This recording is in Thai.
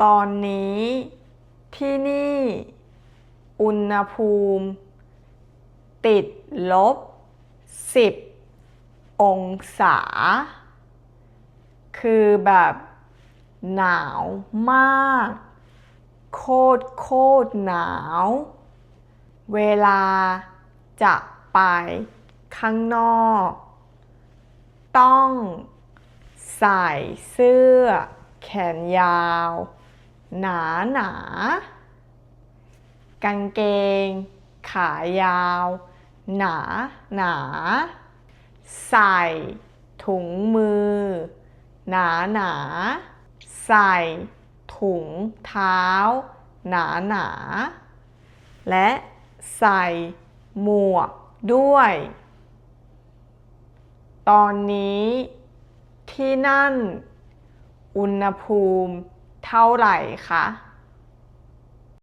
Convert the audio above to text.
ตอนนี้ที่นี่อุณหภูมิติดลบ10 องศาคือแบบหนาวมากโคตรหนาวเวลาจะไปข้างนอกต้องใส่เสื้อแขนยาวหนากางเกงขายาวหนาใส่ถุงมือหนาใส่ถุงเท้าหนาและใส่หมวกด้วยตอนนี้ที่นั่นอุณหภูมิเท่าไหร่คะ